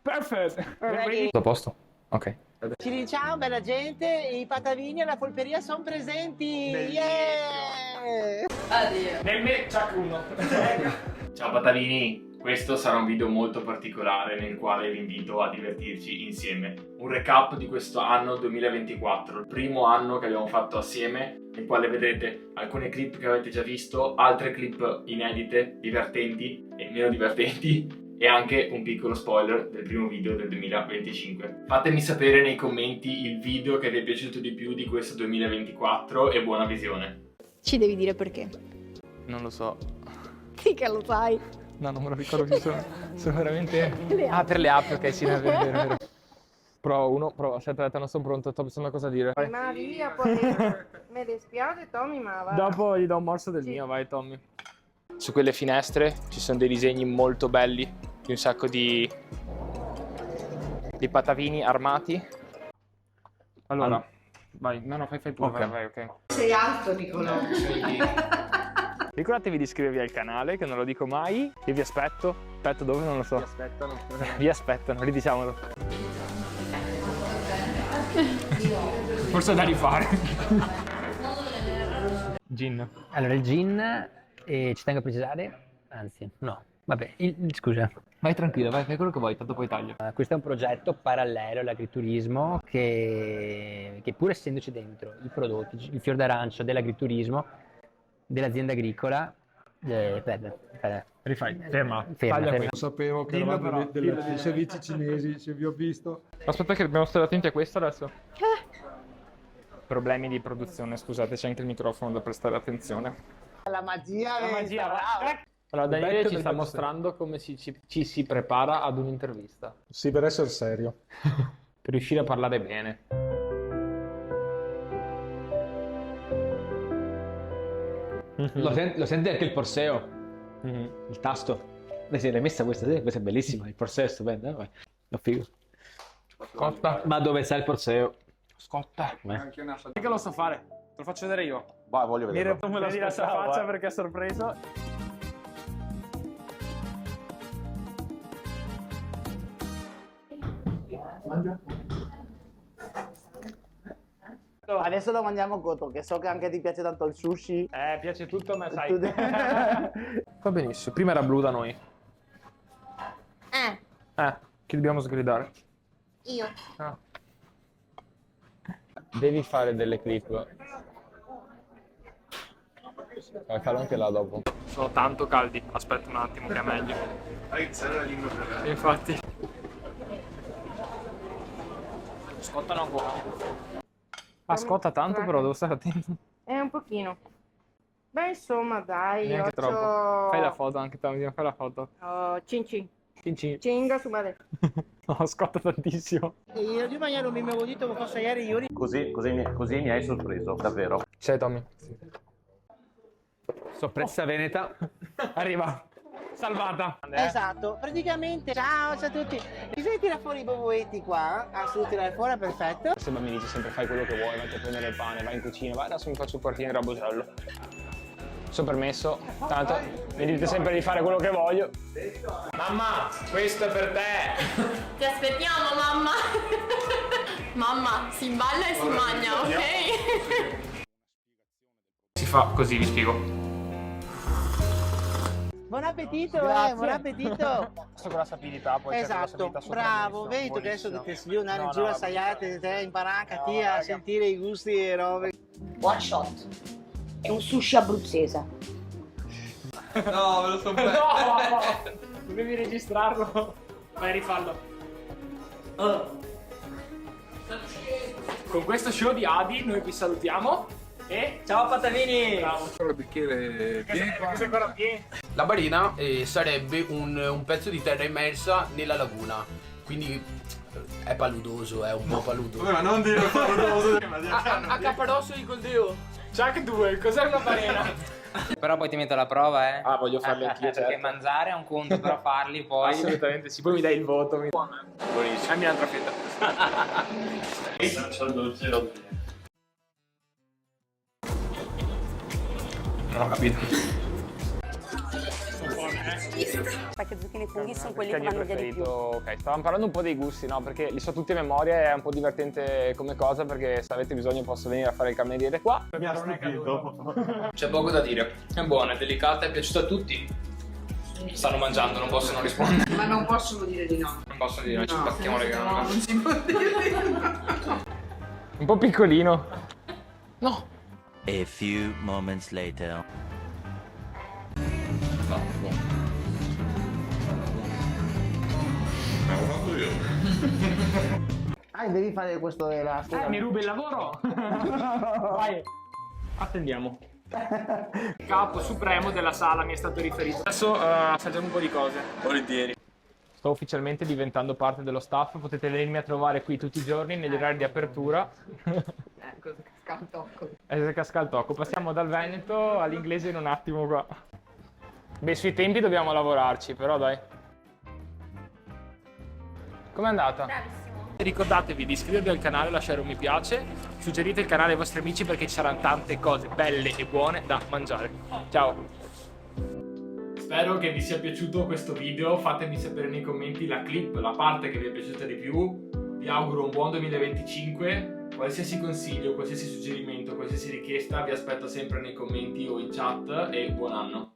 Perfetto. Tutto a posto? Ok. Ci diciamo, bella gente, i Patavini alla polperia sono presenti! Yeah! Nel Chuck 1. Ciao Patavini, questo sarà un video molto particolare nel quale vi invito a divertirci insieme. Un recap di questo anno 2024, il primo anno che abbiamo fatto assieme, nel quale vedrete alcune clip che avete già visto, altre clip inedite, divertenti e meno divertenti, e anche un piccolo spoiler del primo video del 2025. Fatemi sapere nei commenti il video che vi è piaciuto di più di questo 2024 e buona visione. Ci devi dire perché. Non lo so. Sì che lo sai. No, non me lo ricordo più. Sono veramente... Ah, per le app, ok, sì, è vero. Prova uno, prova. Aspetta, non sono pronto, sto pensando a cosa dire. Vai. Maria, poi mi dispiace Tommy, ma va. Dopo gli do un morso del mio, vai Tommy. Su quelle finestre ci sono dei disegni molto belli di un sacco di patavini armati. Allora, vai. No, fai pure, Ok. vai, ok. Sei alto, Nicolò. Ricordatevi di iscrivervi al canale, che non lo dico mai, e vi aspetto. Aspetto dove? Non lo so. Vi aspettano, ridiciamolo. Forse è da rifare. Gin. Allora, il gin, ci tengo a precisare, anzi, no, vabbè, scusa, Vai tranquillo, vai, fai quello che vuoi, tanto poi taglio. questo è un progetto parallelo all'agriturismo che pur essendoci dentro i prodotti, il fior d'arancio dell'agriturismo, dell'azienda agricola, Rifai, ferma. ferma. Sapevo che Dillo eravate però, dillo. dei servizi cinesi, se vi ho visto. Aspetta che dobbiamo stare attenti a questo adesso. Problemi di produzione, scusate, c'è anche il microfono da prestare attenzione. La magia, La magia, bravo. va. Allora, Daniele ci sta mostrando come ci si prepara ad un'intervista. Sì, per essere serio. Per riuscire a parlare bene. Lo senti anche il porseo, il tasto. Beh, sì, l'hai messa questa, sì? Questa è bellissima, il porseo è stupendo, vai. Lo figo. Scotta. Ma dove sta il porseo? Scotta. Che lo so fare? Te lo faccio vedere io. Vai, voglio Vedi la sua faccia perché è sorpreso. Adesso lo mangiamo cotto, che so che anche ti piace tanto il sushi. Piace tutto a me, sai. Va benissimo. Prima era blu da noi. Chi dobbiamo sgridare? Io. Ah. Devi fare delle clip. Fallo anche là dopo. Sono tanto caldi. Aspetta un attimo che è meglio. Infatti. Scottano ancora. Scotta tanto però, devo stare attento. Un pochino. Beh, insomma, dai, Neanche troppo. Fai la foto anche Tommy, fai la foto. Cin cin. Cinci. Cinga su mare. No, scotta tantissimo. Io di mangiare un mio voluto come posso ieri io. Così mi hai sorpreso, davvero. C'è Tommy. Sorpresa veneta. Arriva. Salvata. Esatto, praticamente, ciao a tutti. Bisogna tirare fuori i boboetti qua, assolutamente tirare fuori, perfetto. Sembra mi dice sempre fai quello che vuoi, vai a prendere il pane, vai in cucina, vai adesso mi faccio il portino in rabosello. Sono permesso, tanto mi dite sempre di fare quello che voglio. Mamma, questo è per te! Ti aspettiamo, mamma. Mamma, si balla e si mangia, ok? Si fa così, vi spiego. Buon appetito, buon appetito. Questo con la sapidità, poi Esatto, bravo, vedi tu che adesso ti consiglio andare in giro a assaiare, te imparare a sentire i gusti e robe. One shot. È un sushi abruzzese. No, me lo so bene. No! Dovevi registrarlo. Vai, rifallo. Con questo show di Adi noi vi salutiamo e ciao Patavini! Bravo. Il bicchiere Questo è ancora pieno. La balena sarebbe un pezzo di terra immersa nella laguna, quindi è paludoso, è un po' paludoso. Ma non dire paludoso. A Cappadocio di Coldeo. Chuck 2, cos'è una balena? Però poi ti metto alla prova, Ah, voglio farli anch'io, certo. Perché mangiare è un conto, però farli poi... Assolutamente sì, poi mi dai il voto. Buonissimo. Dammi un'altra fetta. Non ho capito. Spaghetti zucchine e funghi sono quelli Che che è il mio vanno via di più. preferito. Ok, stavamo parlando un po' dei gusti, no? Perché li so tutti a memoria e è un po' divertente come cosa, perché se avete bisogno posso venire a fare il cameriere qua. Mi ha stupito. C'è poco da dire. È buona, è delicata, è piaciuta a tutti. Stanno mangiando, non possono rispondere. Ma non possono dire di no. Non possono dire, noi ci battiamo le No, gambe. non si può dire di no. Un po' piccolino. No. A few moments later. No, buono. Ah, devi fare questo della Mi rubi il lavoro! Vai, attendiamo. Capo supremo della sala mi è stato riferito. Adesso assaggiamo un po' di cose. Volentieri. Sto ufficialmente diventando parte dello staff, potete venirmi a trovare qui tutti i giorni negli orari di apertura. Ecco, scaltocco. Casca al tocco. Passiamo dal Veneto all'inglese in un attimo qua. Beh, sui tempi dobbiamo lavorarci, però dai. Com'è andata? Bravissimo. Ricordatevi di iscrivervi al canale, lasciare un mi piace, suggerite il canale ai vostri amici perché ci saranno tante cose belle e buone da mangiare. Ciao! Spero che vi sia piaciuto questo video, fatemi sapere nei commenti la clip, la parte che vi è piaciuta di più. Vi auguro un buon 2025, qualsiasi consiglio, qualsiasi suggerimento, qualsiasi richiesta vi aspetto sempre nei commenti o in chat e buon anno!